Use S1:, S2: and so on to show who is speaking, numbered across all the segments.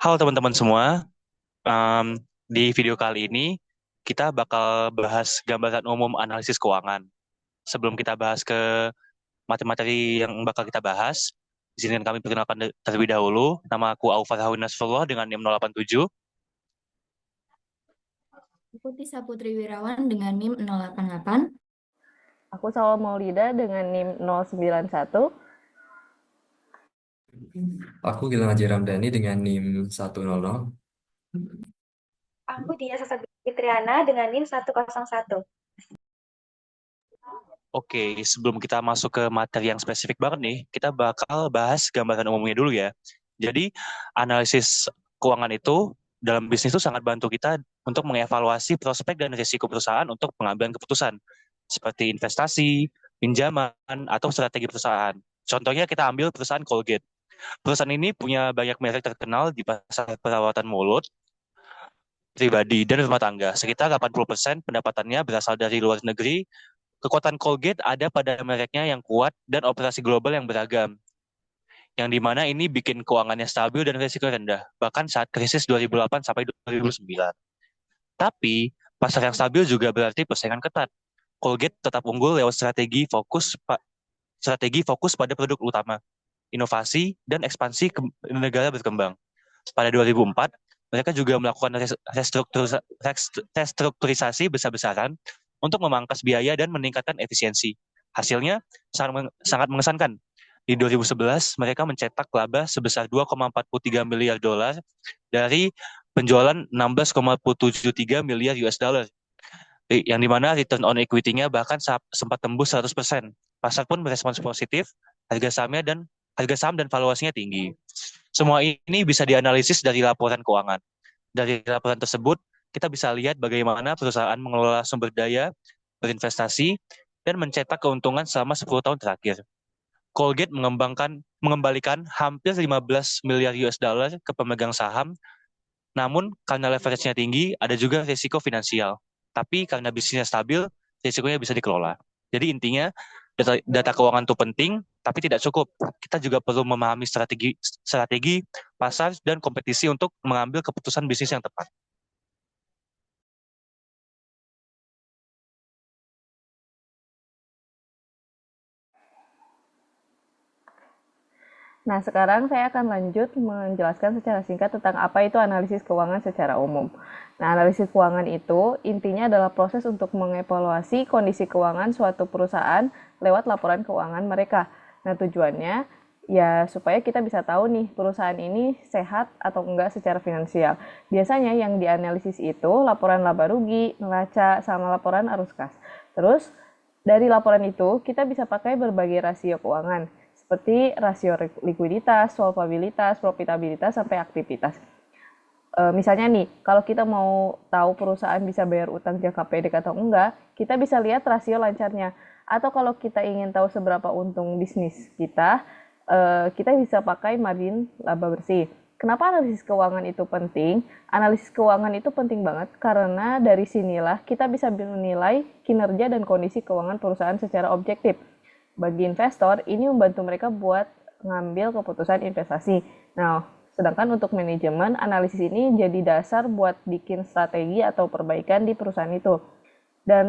S1: Halo teman-teman semua. Di video kali ini kita bakal bahas gambaran umum analisis keuangan. Sebelum kita bahas ke materi-materi yang bakal kita bahas, izinkan kami perkenalkan terlebih dahulu. Nama aku Aufar Hawin Nasrullah dengan NIM 087.
S2: Aku Tisa Putri Wirawan dengan NIM 088.
S3: Aku Salwa Maulida dengan NIM 091.
S4: Aku Gilang Haji Ramdhani dengan NIM 100.
S5: Aku Dia Sasat Fitriana dengan NIM 101.
S1: Oke, sebelum kita masuk ke materi yang spesifik banget nih, kita bakal bahas gambaran umumnya dulu ya. Jadi, analisis keuangan itu dalam bisnis itu sangat bantu kita untuk mengevaluasi prospek dan risiko perusahaan untuk pengambilan keputusan, seperti investasi, pinjaman, atau strategi perusahaan. Contohnya kita ambil perusahaan Colgate. Perusahaan ini punya banyak merek terkenal di pasar perawatan mulut, pribadi, dan rumah tangga. Sekitar 80% pendapatannya berasal dari luar negeri. Kekuatan Colgate ada pada mereknya yang kuat dan operasi global yang beragam, yang dimana ini bikin keuangannya stabil dan risiko rendah, bahkan saat krisis 2008 sampai 2009. Tapi, pasar yang stabil juga berarti persaingan ketat. Colgate tetap unggul lewat strategi fokus pada produk utama, inovasi, dan ekspansi ke negara berkembang. Pada 2004, mereka juga melakukan restrukturisasi besar-besaran untuk memangkas biaya dan meningkatkan efisiensi. Hasilnya sangat mengesankan. Di 2011, mereka mencetak laba sebesar 2,43 miliar dolar dari penjualan 16,73 miliar US dollar, yang dimana return on equity-nya bahkan sempat tembus 100%. Pasar pun berespons positif, harga saham dan valuasinya tinggi. Semua ini bisa dianalisis dari laporan keuangan. Dari laporan tersebut, kita bisa lihat bagaimana perusahaan mengelola sumber daya, berinvestasi, dan mencetak keuntungan selama 10 tahun terakhir. Colgate mengembalikan hampir 15 miliar US dollar ke pemegang saham, namun karena leverage-nya tinggi, ada juga risiko finansial. Tapi karena bisnisnya stabil, risikonya bisa dikelola. Jadi intinya, data keuangan itu penting, tapi tidak cukup. Kita juga perlu memahami strategi pasar dan kompetisi untuk mengambil keputusan bisnis yang tepat.
S3: Nah, sekarang saya akan lanjut menjelaskan secara singkat tentang apa itu analisis keuangan secara umum. Nah, analisis keuangan itu intinya adalah proses untuk mengevaluasi kondisi keuangan suatu perusahaan lewat laporan keuangan mereka. Nah, tujuannya ya supaya kita bisa tahu nih perusahaan ini sehat atau enggak secara finansial. Biasanya yang dianalisis itu laporan laba rugi, neraca, sama laporan arus kas. Terus dari laporan itu kita bisa pakai berbagai rasio keuangan seperti rasio likuiditas, solvabilitas, profitabilitas, sampai aktivitas. Misalnya nih, kalau kita mau tahu perusahaan bisa bayar utang jangka pendek atau enggak, kita bisa lihat rasio lancarnya. Atau kalau kita ingin tahu seberapa untung bisnis kita bisa pakai margin laba bersih. Kenapa analisis keuangan itu penting? Analisis keuangan itu penting banget karena dari sinilah kita bisa menilai kinerja dan kondisi keuangan perusahaan secara objektif. Bagi investor, ini membantu mereka buat ngambil keputusan investasi. Nah, sedangkan untuk manajemen, analisis ini jadi dasar buat bikin strategi atau perbaikan di perusahaan itu. Dan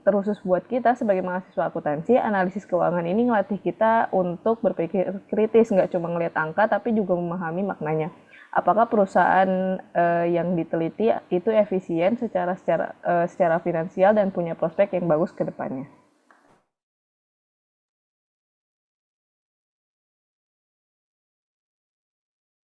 S3: terkhusus buat kita sebagai mahasiswa akuntansi, analisis keuangan ini ngelatih kita untuk berpikir kritis, nggak cuma ngeliat angka, tapi juga memahami maknanya. Apakah perusahaan yang diteliti itu efisien secara finansial dan punya prospek yang bagus ke depannya.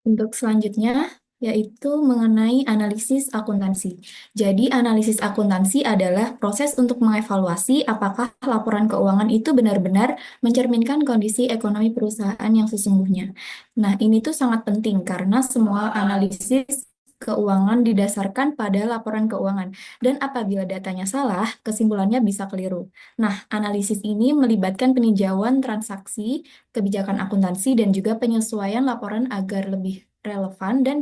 S2: Untuk selanjutnya, yaitu mengenai analisis akuntansi. Jadi, analisis akuntansi adalah proses untuk mengevaluasi apakah laporan keuangan itu benar-benar mencerminkan kondisi ekonomi perusahaan yang sesungguhnya. Nah, ini tuh sangat penting karena semua analisis keuangan didasarkan pada laporan keuangan. Dan apabila datanya salah, kesimpulannya bisa keliru. Nah, analisis ini melibatkan peninjauan transaksi, kebijakan akuntansi, dan juga penyesuaian laporan agar lebih relevan dan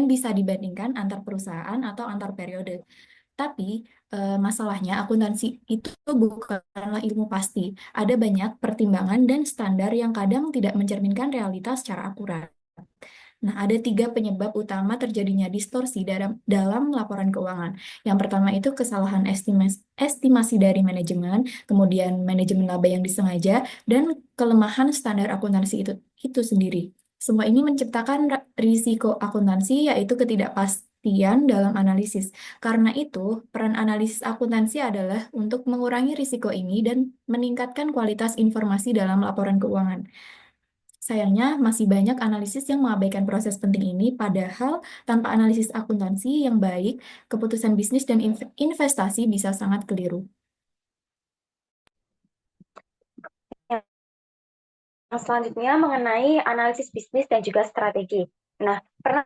S2: bisa dibandingkan antar perusahaan atau antar periode. Tapi Masalahnya, akuntansi itu bukanlah ilmu pasti. Ada banyak pertimbangan dan standar yang kadang tidak mencerminkan realitas secara akurat. Nah, ada tiga penyebab utama terjadinya distorsi dalam laporan keuangan. Yang pertama itu kesalahan estimasi dari manajemen, kemudian manajemen laba yang disengaja, dan kelemahan standar akuntansi itu sendiri. Semua ini menciptakan risiko akuntansi, yaitu ketidakpastian dalam analisis. Karena itu, peran analisis akuntansi adalah untuk mengurangi risiko ini dan meningkatkan kualitas informasi dalam laporan keuangan. Sayangnya, masih banyak analisis yang mengabaikan proses penting ini, padahal tanpa analisis akuntansi yang baik, keputusan bisnis dan investasi bisa sangat keliru.
S5: Yang selanjutnya mengenai analisis bisnis dan juga strategi. Nah, pernah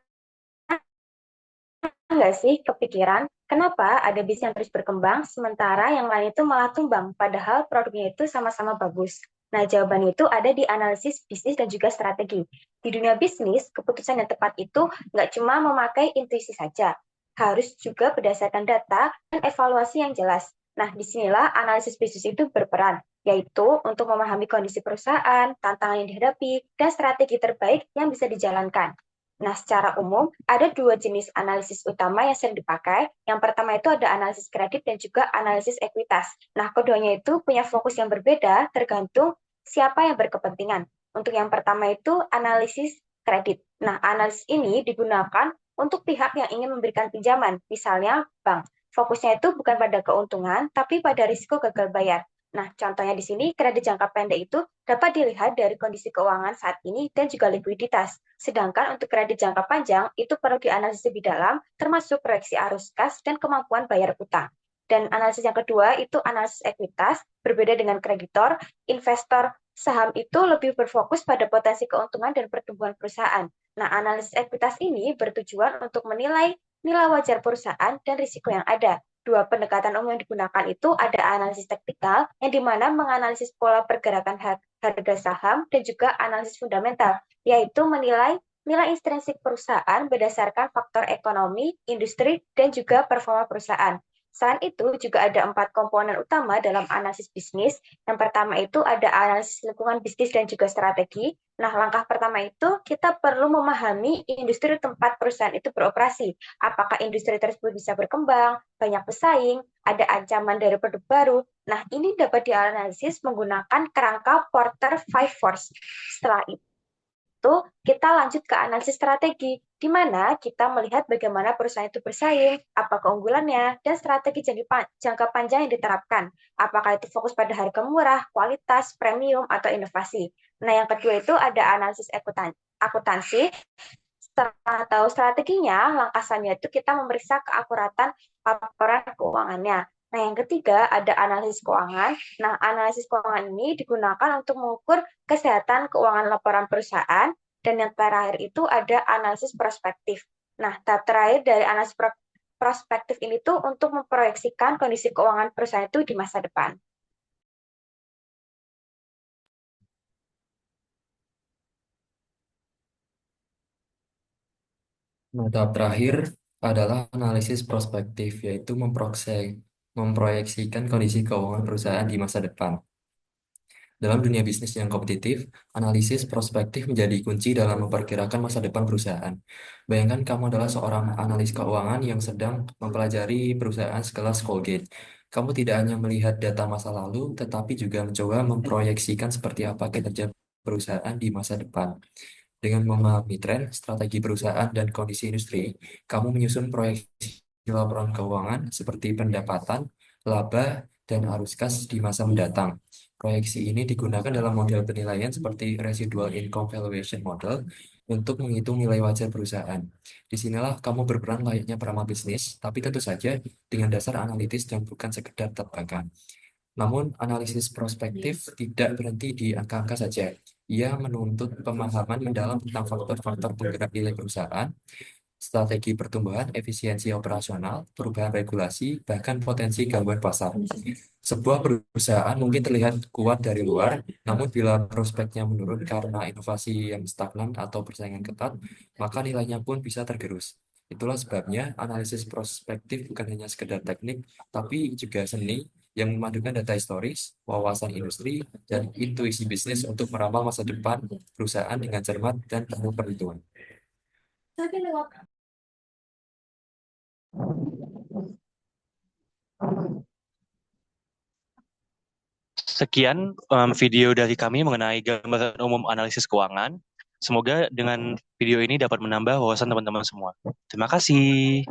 S5: nggak sih kepikiran kenapa ada bisnis yang terus berkembang sementara yang lain itu malah tumbang, padahal produknya itu sama-sama bagus? Nah, jawabannya itu ada di analisis bisnis dan juga strategi. Di dunia bisnis, keputusan yang tepat itu nggak cuma memakai intuisi saja, harus juga berdasarkan data dan evaluasi yang jelas. Nah, disinilah analisis bisnis itu berperan, yaitu untuk memahami kondisi perusahaan, tantangan yang dihadapi, dan strategi terbaik yang bisa dijalankan. Nah, secara umum, ada dua jenis analisis utama yang sering dipakai. Yang pertama itu ada analisis kredit dan juga analisis ekuitas. Nah, keduanya itu punya fokus yang berbeda tergantung siapa yang berkepentingan. Untuk yang pertama itu analisis kredit. Nah, analisis ini digunakan untuk pihak yang ingin memberikan pinjaman, misalnya bank. Fokusnya itu bukan pada keuntungan, tapi pada risiko gagal bayar. Nah, contohnya di sini, kredit jangka pendek itu dapat dilihat dari kondisi keuangan saat ini dan juga likuiditas. Sedangkan untuk kredit jangka panjang, itu perlu dianalisis lebih dalam, termasuk proyeksi arus kas dan kemampuan bayar utang. Dan analisis yang kedua itu analisis ekuitas, berbeda dengan kreditor, investor saham itu lebih berfokus pada potensi keuntungan dan pertumbuhan perusahaan. Nah, analisis ekuitas ini bertujuan untuk menilai nilai wajar perusahaan dan risiko yang ada. Dua pendekatan umum yang digunakan itu ada analisis teknikal, yang dimana menganalisis pola pergerakan harga saham, dan juga analisis fundamental, yaitu menilai nilai intrinsik perusahaan berdasarkan faktor ekonomi, industri, dan juga performa perusahaan. Selain itu, juga ada 4 komponen utama dalam analisis bisnis. Yang pertama itu ada analisis lingkungan bisnis dan juga strategi. Nah, langkah pertama itu kita perlu memahami industri tempat perusahaan itu beroperasi. Apakah industri tersebut bisa berkembang, banyak pesaing, ada ancaman dari produk baru. Nah, ini dapat dianalisis menggunakan kerangka Porter 5 Force. Setelah itu, kita lanjut ke analisis strategi, di mana kita melihat bagaimana perusahaan itu bersaing, apa keunggulannya, dan strategi jangka panjang yang diterapkan. Apakah itu fokus pada harga murah, kualitas, premium, atau inovasi. Nah, yang kedua itu ada analisis akuntansi. Setelah tahu strateginya, langkah selanjutnya itu kita memeriksa keakuratan laporan keuangannya. Nah, yang ketiga ada analisis keuangan. Nah, analisis keuangan ini digunakan untuk mengukur kesehatan keuangan laporan perusahaan. Dan yang terakhir itu ada analisis prospektif. Nah, tahap terakhir dari analisis prospektif ini tuh untuk memproyeksikan kondisi keuangan perusahaan itu di masa depan.
S4: Nah, tahap terakhir adalah analisis prospektif, yaitu memproyeksikan kondisi keuangan perusahaan di masa depan. Dalam dunia bisnis yang kompetitif, analisis prospektif menjadi kunci dalam memperkirakan masa depan perusahaan. Bayangkan kamu adalah seorang analis keuangan yang sedang mempelajari perusahaan sekelas Colgate. Kamu tidak hanya melihat data masa lalu, tetapi juga mencoba memproyeksikan seperti apa kinerja perusahaan di masa depan. Dengan memahami tren, strategi perusahaan, dan kondisi industri, kamu menyusun proyeksi laporan keuangan seperti pendapatan, laba, dan arus kas di masa mendatang. Proyeksi ini digunakan dalam model penilaian seperti Residual Income Valuation Model untuk menghitung nilai wajar perusahaan. Disinilah kamu berperan layaknya peramal bisnis, tapi tentu saja dengan dasar analitis dan bukan sekedar tebakan. Namun, analisis prospektif tidak berhenti di angka-angka saja. Ia menuntut pemahaman mendalam tentang faktor-faktor penggerak nilai perusahaan, strategi pertumbuhan, efisiensi operasional, perubahan regulasi, bahkan potensi gangguan pasar. Sebuah perusahaan mungkin terlihat kuat dari luar, namun bila prospeknya menurun karena inovasi yang stagnan atau persaingan ketat, maka nilainya pun bisa tergerus. Itulah sebabnya analisis prospektif bukan hanya sekedar teknik, tapi juga seni yang memadukan data historis, wawasan industri, dan intuisi bisnis untuk meramal masa depan perusahaan dengan cermat dan penuh perhitungan.
S1: Sekian video dari kami mengenai gambaran umum analisis keuangan. Semoga dengan video ini dapat menambah wawasan teman-teman semua. Terima kasih.